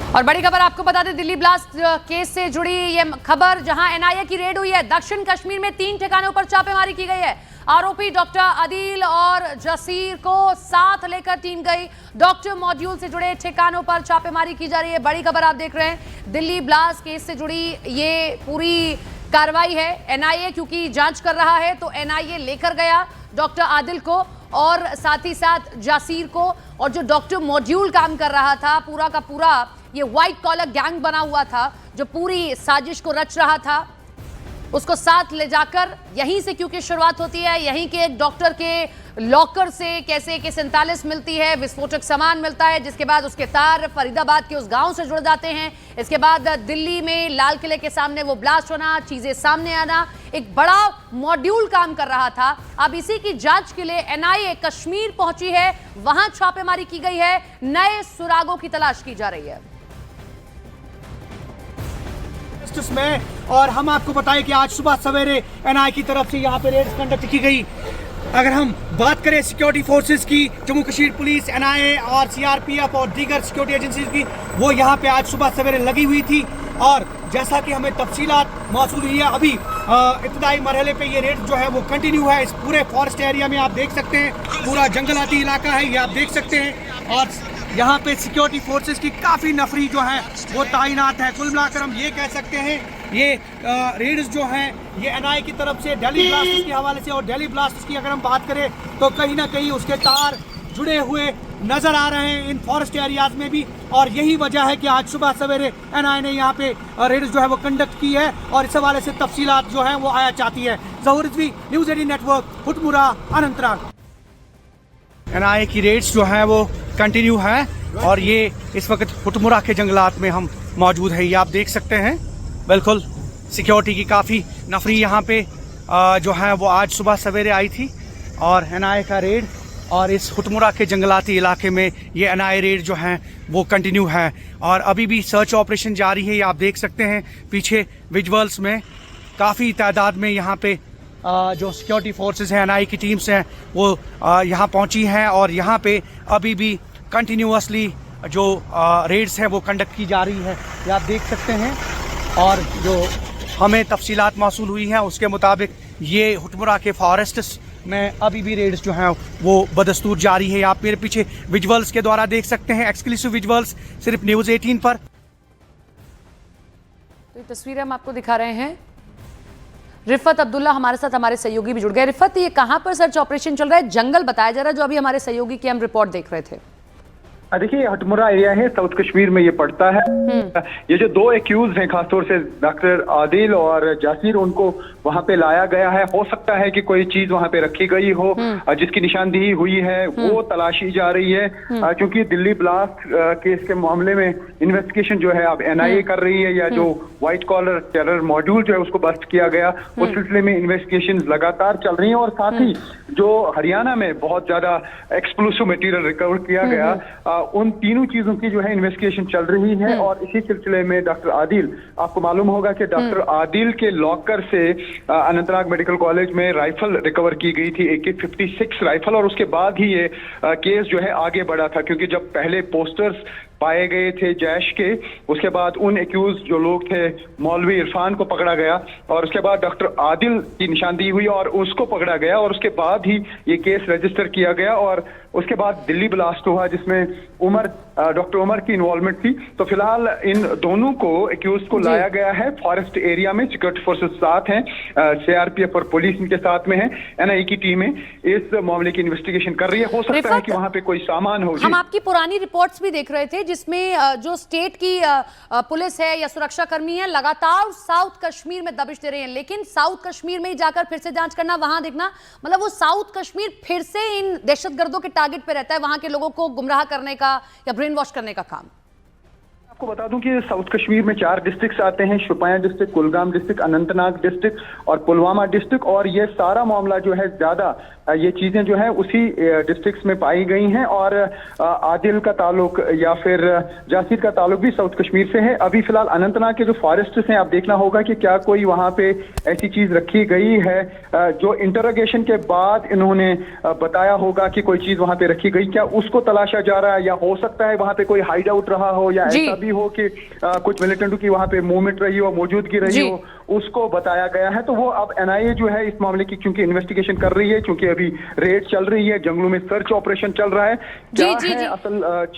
और बड़ी खबर आपको बता दें, दिल्ली ब्लास्ट केस से जुड़ी ये खबर, जहां एनआईए की रेड हुई है। दक्षिण कश्मीर में 3 ठिकानों पर छापेमारी की गई है। आरोपी डॉक्टर आदिल और जसीर को साथ लेकर टीम गई। डॉक्टर मॉड्यूल से जुड़े ठिकानों पर छापेमारी की जा रही है। बड़ी खबर आप देख रहे हैं, दिल्ली ब्लास्ट केस से जुड़ी ये पूरी कार्रवाई है। एनआईए क्योंकि जांच कर रहा है तो एनआईए लेकर गया डॉक्टर आदिल को और साथ ही साथ जासीर को। और जो डॉक्टर मॉड्यूल काम कर रहा था, पूरा का पूरा ये व्हाइट कॉलर गैंग बना हुआ था जो पूरी साजिश को रच रहा था, उसको साथ ले जाकर यहीं से, क्योंकि शुरुआत होती है यहीं के एक डॉक्टर के लॉकर से, कैसे के 47 मिलती है, विस्फोटक सामान मिलता है, जिसके बाद उसके तार फरीदाबाद के उस गांव से जुड़ जाते हैं। इसके बाद दिल्ली में लाल किले के सामने वो ब्लास्ट होना, चीजें सामने आना, एक बड़ा मॉड्यूल काम कर रहा था। अब इसी की जांच के लिए एनआईए कश्मीर पहुंची है, वहां छापेमारी की गई है, नए सुरागों की तलाश की जा रही है में। और हम आपको बताएं कि आज सुबह सवेरे एनआईए की तरफ से यहाँ पे रेड कंडक्ट की गई। अगर हम बात करें सिक्योरिटी फोर्सेस की, जम्मू कश्मीर पुलिस, एनआईए और सीआरपीएफ और दीगर सिक्योरिटी एजेंसीज की, वो यहाँ पे आज सुबह सवेरे लगी हुई थी। और जैसा कि हमें तफसीलात मौसूल हुई है, अभी इब्तदाई मरहले पे ये रेड जो है वो कंटिन्यू है। इस पूरे फॉरेस्ट एरिया में आप देख सकते हैं, पूरा जंगलाती इलाका है, ये आप देख सकते हैं। और यहाँ पे सिक्योरिटी फोर्सेस की काफ़ी नफरी जो है वो तैनात है। कुल मिलाकर हम ये कह सकते हैं ये रेड्स जो हैं ये एनआईए की तरफ से दिल्ली ब्लास्ट के हवाले से, और दिल्ली ब्लास्ट की अगर हम बात करें तो कहीं ना कहीं उसके तार जुड़े हुए नजर आ रहे हैं इन फॉरेस्ट एरियाज में भी। और यही वजह है कि आज सुबह सवेरे एनआईए ने यहाँ पे रेड्स जो है वो कंडक्ट की है और इस हवाले से तफसीलात जो है वो आया चाहती है। Zahoor Rizvi, news 18 network, Hutmura, Anantnag. NIA की रेड्स जो है वो कंटिन्यू है और ये इस वक्त हुटमुरा के जंगलात में हम मौजूद है। ये आप देख सकते हैं, बिल्कुल सिक्योरिटी की काफ़ी नफरी यहाँ पे जो है वो आज सुबह सवेरे आई थी। और एनआईए का रेड और इस हुटमुरा के जंगलाती इलाके में ये एनआईए रेड जो है वो कंटिन्यू है और अभी भी सर्च ऑपरेशन जारी है। ये आप देख सकते हैं पीछे विजुअल्स में काफ़ी तादाद में यहाँ पे जो सिक्योरिटी फोर्सेस हैं, एनआईए की टीम्स हैं, वो यहाँ पहुँची हैं और यहाँ पे अभी भी कंटिन्यूअसली जो रेड्स हैं वो कंडक्ट की जा रही है। ये आप देख सकते हैं। और जो हमें तफसीलात मौसूल हुई हैं उसके मुताबिक ये हुटमुरा के फॉरेस्ट्स में अभी भी रेड्स जो हैं वो बदस्तूर जारी है। आप मेरे पीछे विजुअल्स के द्वारा देख सकते हैं, एक्सक्लूसिव विजुअल्स सिर्फ न्यूज़ 18 पर। तो ये तस्वीरें हम आपको दिखा रहे हैं। रिफत अब्दुल्ला हमारे साथ, हमारे सहयोगी भी जुड़ गए। रिफत, ये कहां पर सर्च ऑपरेशन चल रहा है? जंगल बताया जा रहा है जो अभी हमारे सहयोगी की हम रिपोर्ट देख रहे थे। देखिए, हटमुरा एरिया है, साउथ कश्मीर में ये पड़ता है। ये जो 2 एक्यूज हैं, खासतौर से डॉक्टर आदिल और जासीर, उनको वहां पे लाया गया है। हो सकता है कि कोई चीज वहां पे रखी गई हो जिसकी निशानदेही हुई है, वो तलाशी जा रही है। क्योंकि दिल्ली ब्लास्ट केस के मामले में इन्वेस्टिगेशन जो है अब एनआईए कर रही है, या जो व्हाइट कॉलर टेरर मॉड्यूल जो है उसको बस्ट किया गया, उस सिलसिले में इन्वेस्टिगेशन लगातार चल रही है। और साथ ही जो हरियाणा में बहुत ज्यादा एक्सप्लोसिव मटेरियल रिकवर किया गया, उन तीनों चीजों की जो है इन्वेस्टिगेशन चल रही है। और इसी सिलसिले में डॉक्टर आदिल, आपको मालूम होगा कि डॉक्टर आदिल के लॉकर से अनंतनाग मेडिकल कॉलेज में राइफल रिकवर की गई थी, AK-56 राइफल। और उसके बाद ही ये केस जो है आगे बढ़ा था, क्योंकि जब पहले पोस्टर्स पाए गए थे जैश के, उसके बाद उन एक्यूज जो लोग थे, मौलवी इरफान को पकड़ा गया और उसके बाद डॉक्टर आदिल की निशानदेही हुई और उसको पकड़ा गया और उसके बाद ही ये केस रजिस्टर किया गया। और उसके बाद दिल्ली ब्लास्ट हुआ जिसमें डॉक्टर उमर की इन्वॉल्वमेंट थी। तो फिलहाल इन दोनों को, एक्यूज को लाया गया है फॉरेस्ट एरिया में। सिक्योरिटी फोर्सेस साथ हैं, सीआरपीएफ और पुलिस इनके साथ में है। एनआईए की टीमें इस मामले की इन्वेस्टिगेशन कर रही है। हो सकता है कि वहां पे कोई सामान हो। हम आपकी पुरानी रिपोर्ट्स भी देख रहे थे जिसमें जो स्टेट की पुलिस है या सुरक्षा कर्मी है लगातार साउथ कश्मीर में दबिश दे रहे हैं, लेकिन साउथ कश्मीर में ही जाकर फिर से जांच करना, वहां देखना, मतलब वो साउथ कश्मीर फिर से इन दहशतगर्दों के टारगेट पे रहता है, वहां के लोगों को गुमराह करने का या ब्रेन वॉश करने का काम। आपको बता दूं कि साउथ कश्मीर में 4 डिस्ट्रिक्ट्स आते हैं, Shopian district, Kulgam district, Anantnag district और पुलवामा डिस्ट्रिक्ट। और ये सारा मामला जो है ज्यादा ये चीजें जो है उसी डिस्ट्रिक्ट्स में पाई गई हैं। और आदिल का ताल्लुक या फिर जासीर का ताल्लुक भी साउथ कश्मीर से है। अभी फिलहाल अनंतनाग के जो फॉरेस्ट्स हैं, आप देखना होगा कि क्या कोई वहां पे ऐसी चीज रखी गई है जो इंटरोगेशन के बाद इन्होंने बताया होगा कि कोई चीज वहां पे रखी गई, क्या उसको तलाशा जा रहा है। या हो सकता है वहां पे कोई हाइड आउट रहा हो या ऐसा भी रही हो कि कुछ मिलिटेंटों की वहां पे मूवमेंट रही हो, मौजूदगी रही हो, उसको बताया गया है। तो वो अब एनआईए जो है इस मामले की क्योंकि इन्वेस्टिगेशन कर रही है, क्योंकि अभी रेड चल रही है, जंगलों में सर्च ऑपरेशन चल रहा है, क्या है असल चीज